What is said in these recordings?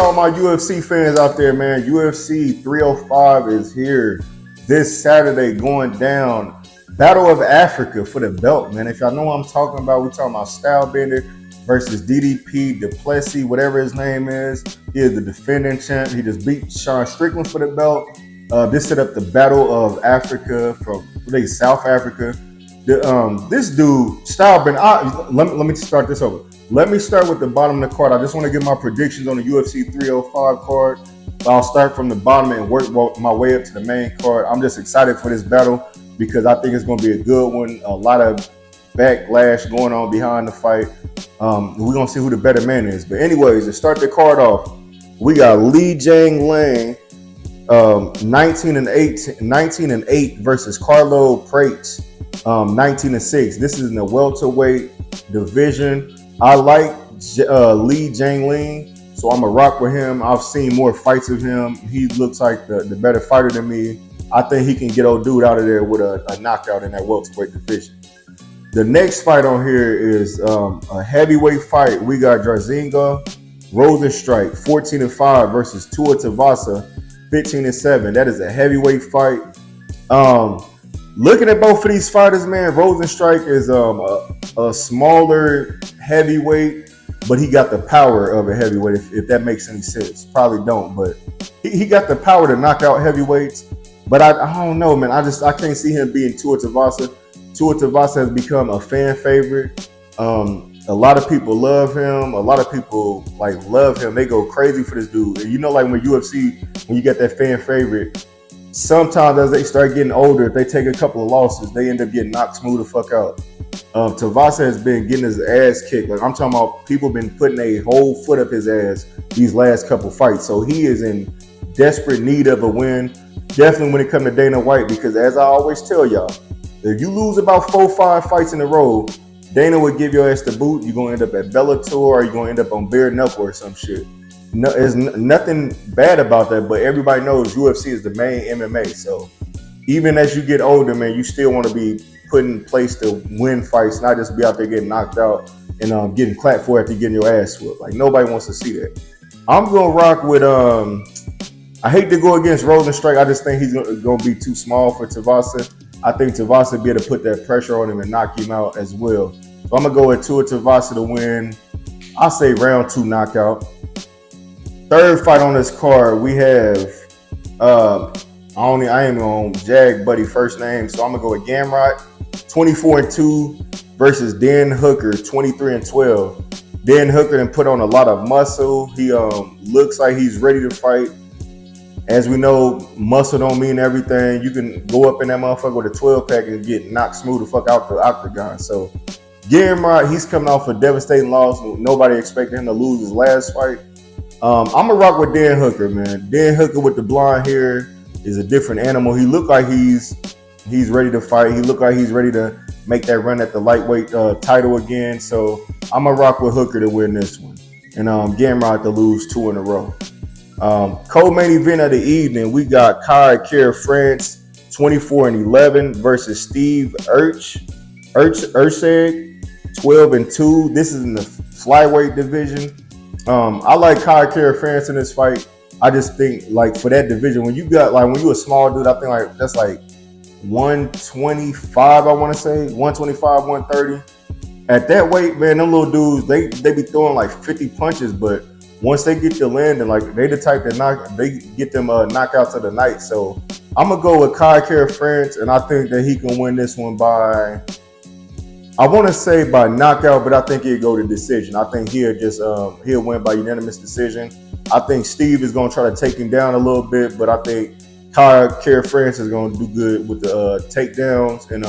All my UFC fans out there, man. UFC 305 is here this Saturday going down. Battle of Africa for the belt, man. If y'all know what I'm talking about, we're talking about Stylebender versus DDP, Duplessis, whatever his name is. He is the defending champ. He just beat Sean Strickland for the belt. This set up the Battle of Africa from South Africa. This dude, Stylebender, let me start this over. Let me start with the bottom of the card. I just want to give my predictions on the UFC 305 card. I'll start from the bottom and work my way up to the main card. I'm just excited for this battle because I think it's going to be a good one. A lot of backlash going on behind the fight. We're going to see who the better man is. But anyways, to start the card off, we got Li Jingliang, 19-8 versus Carlo Prates, 19-6. This is in the welterweight division. I like Li Jingliang, so I'm a rock with him. I've seen more fights of him. He looks like the better fighter than me. I think he can get old dude out of there with a knockout in that welterweight division. The next fight on here is a heavyweight fight. We got Jairzinho Rozenstruik, 14-5 versus Tua Taveira, 15-7. That is a heavyweight fight. Looking at both of these fighters, man, Rozenstruik is a smaller heavyweight, but he got the power of a heavyweight, if that makes any sense. Probably don't, but he got the power to knock out heavyweights. But I don't know, man. I can't see him being Tua Taveira. Tua Taveira has become a fan favorite. A lot of people love him. A lot of people love him. They go crazy for this dude. And you know, like when UFC, when you get that fan favorite, sometimes as they start getting older, if they take a couple of losses, they end up getting knocked smooth the fuck out. Taveira has been getting his ass kicked. Like I'm talking about, people been putting a whole foot up his ass these last couple fights. So he is in desperate need of a win. Definitely when it comes to Dana White, because as I always tell y'all, if you lose about 4-5 fights in a row, Dana would give your ass the boot. You're gonna end up at Bellator, or you're gonna end up on Bare Knuckle or some shit. No, there's nothing bad about that, but everybody knows UFC is the main MMA. So even as you get older, man, you still want to be put in place to win fights, not just be out there getting knocked out and getting clapped for after getting your ass whooped. Like nobody wants to see that. I'm gonna rock with I hate to go against Rozenstruik. I just think he's gonna be too small for Taveira. I think Taveira will be able to put that pressure on him and knock him out as well. So I'm gonna go with Tua Taveira to win. I'll say round 2 knockout. Third fight on this card, we have I ain't gonna Jag Buddy first name, so I'm gonna go with Gamrot, 24-2 versus Dan Hooker, 23-12. Dan Hooker done put on a lot of muscle. He looks like he's ready to fight. As we know, muscle don't mean everything. You can go up in that motherfucker with a 12-pack and get knocked smooth the fuck out the octagon. So Gamrot, he's coming off a devastating loss. Nobody expected him to lose his last fight. I'm gonna rock with Dan Hooker, man. Dan Hooker with the blonde hair is a different animal. He looked like he's ready to fight. He looked like he's ready to make that run at the lightweight title again. So I'm gonna rock with Hooker to win this one, and Gamrot to lose 2 in a row. Co-main event of the evening, we got Kai Kara France, 24-11 versus Steve Erceg, 12-2. This is in the flyweight division. I like Kai Kara France in this fight. I just think for that division, when you a small dude, I think that's 125, I want to say 125, 130. At that weight, man, them little dudes, they be throwing 50 punches, but once they get to landing, they the type that they get them knockouts of the night. So I'm gonna go with Kai Kara France, and I think that he can win this one by, I want to say by knockout, but I think he'll go to decision. I think he'll win by unanimous decision. I think Steve is gonna try to take him down a little bit, but I think Kai Kara France is gonna do good with the takedowns and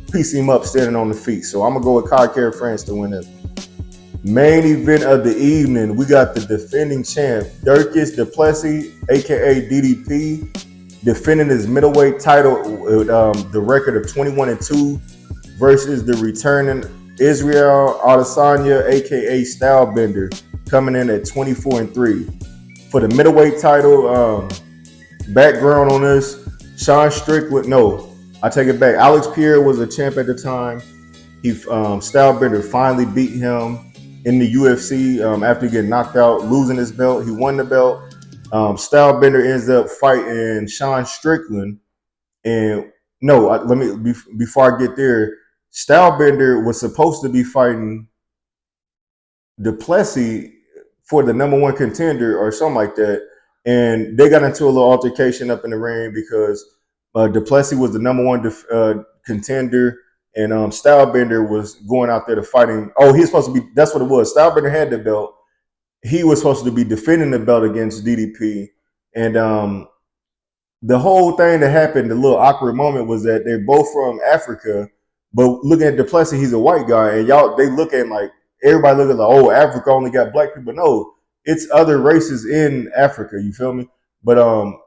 piece him up standing on the feet. So I'm gonna go with Kai Kara France to win this one. Main event of the evening, we got the defending champ, Dricus Du Plessis, aka DDP, defending his middleweight title with the record of 21-2 versus the returning Israel Adesanya, aka Stylebender, coming in at 24-3. For the middleweight title, background on this, Sean Strickland, no, I take it back. Alex Pierre was a champ at the time. Stylebender finally beat him. in the UFC after getting knocked out, losing his belt. He won the belt. Stylebender ends up fighting Sean Strickland. And no, let me before I get there, Stylebender was supposed to be fighting Duplessis for the number one contender or something like that. And they got into a little altercation up in the ring because Duplessis was the number one contender, and Stylebender was going out there to fighting. Oh, he's supposed to be. That's what it was. Stylebender had the belt. He was supposed to be defending the belt against DDP, and the whole thing that happened, the little awkward moment, was that they're both from Africa, but looking at Duplessis, he's a white guy, and y'all they look at like everybody look at like, oh, Africa only got black people. No, it's other races in Africa. You feel me? But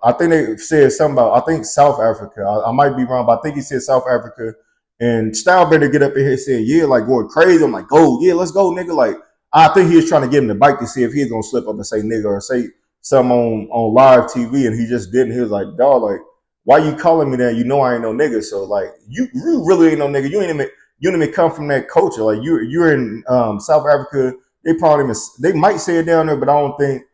I think they said something about I think South Africa. I might be wrong, but I think he said South Africa. And Stylebender get up in here saying, yeah, like going crazy. I'm like, go, yeah, let's go, nigga. Like I think he was trying to get him to bite to see if he's gonna slip up and say nigga or say some on live TV, and he just didn't. He was like, dog, like, why you calling me that? You know I ain't no nigga. So like, you really ain't no nigga. You ain't even come from that culture. Like you're in South Africa. They might say it down there, but I don't think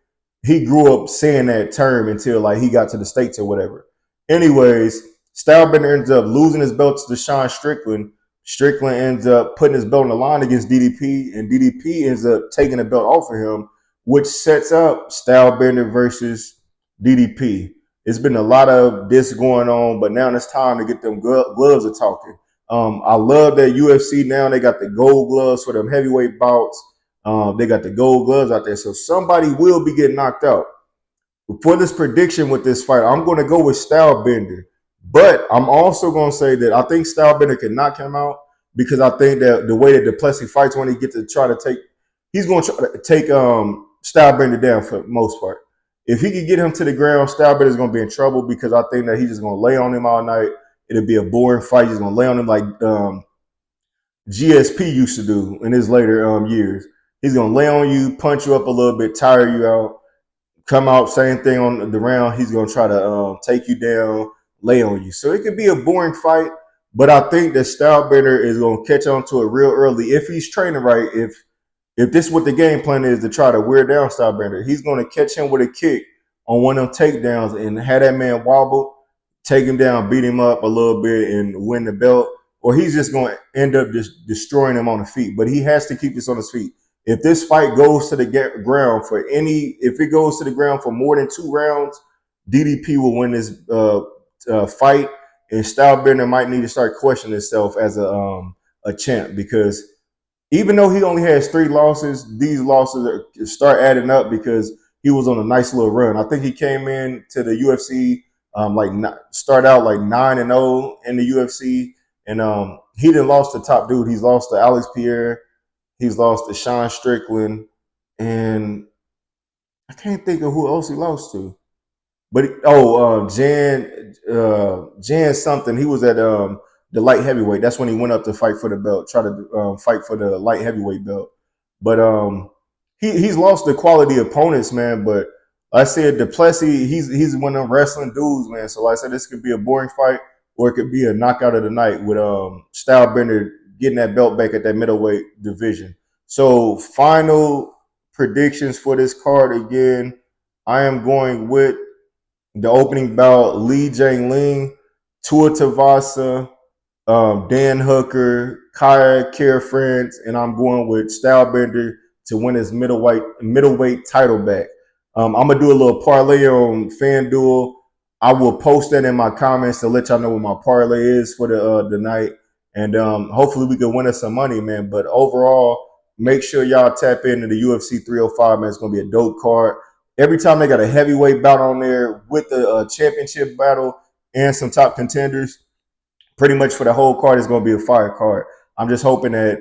he grew up saying that term until like he got to the States or whatever. Anyways, Stylebender ends up losing his belt to Sean Strickland. Strickland ends up putting his belt on the line against DDP, and DDP ends up taking the belt off of him, which sets up Stylebender versus DDP. It's been a lot of this going on, but now it's time to get them gloves of talking. I love that UFC now, they got the gold gloves for them heavyweight bouts. They got the gold gloves out there. So somebody will be getting knocked out. For this prediction with this fight, I'm going to go with Stylebender. But I'm also going to say that I think Stylebender can knock him out because I think that the way that Duplessis fights when he gets to try to take, he's going to try to take Stylebender down for the most part. If he can get him to the ground, Stylebender is going to be in trouble because I think that he's just going to lay on him all night. It'll be a boring fight. He's going to lay on him like GSP used to do in his later years. He's going to lay on you, punch you up a little bit, tire you out, come out, same thing on the round. He's going to try to take you down, lay on you. So it could be a boring fight, but I think that Stylebender is going to catch on to it real early if he's training right. If this is what the game plan is to try to wear down Stylebender, he's going to catch him with a kick on one of them takedowns and have that man wobble, take him down, beat him up a little bit, and win the belt. Or he's just going to end up just destroying him on the feet. But he has to keep this on his feet. If this fight goes to the ground if it goes to the ground for more than 2 rounds, DDP will win this fight, and Stylebender might need to start questioning himself as a champ because even though he only has 3 losses, these losses start adding up because he was on a nice little run. I think he came in to the UFC start out like 9-0 in the UFC, and he didn't lost to top dude. He's lost to Alex Pierre. He's lost to Sean Strickland, and I can't think of who else he lost to. But Jan something. He was at the light heavyweight. That's when he went up to fight for the belt, try to fight for the light heavyweight belt. But he's lost the quality opponents, man. But like I said, Duplessis, he's one of them wrestling dudes, man. So like I said, this could be a boring fight, or it could be a knockout of the night with Stylebender getting that belt back at that middleweight division. So final predictions for this card again. I am going with the opening bout, Li Jingliang, Tua Tavasa, Dan Hooker, Kaya Kara-France, and I'm going with Stylebender to win his middleweight title back. I'm gonna do a little parlay on FanDuel. I will post that in my comments to let y'all know what my parlay is for the night, and hopefully we can win us some money, man. But overall, make sure y'all tap into the UFC 305, man. It's gonna be a dope card. Every time they got a heavyweight bout on there with the championship battle and some top contenders, pretty much for the whole card is going to be a fire card. I'm just hoping that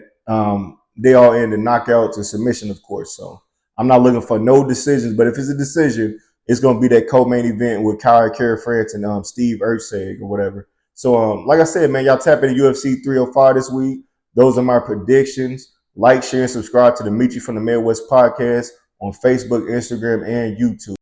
they all end in knockouts and submission, of course. So I'm not looking for no decisions, but if it's a decision, it's going to be that co-main event with Kyle Kara-France and Steve Erceg or whatever. So like I said, man, y'all tap into UFC 305 this week. Those are my predictions. Like, share, and subscribe to the Meet You from the Midwest podcast on Facebook, Instagram, and YouTube.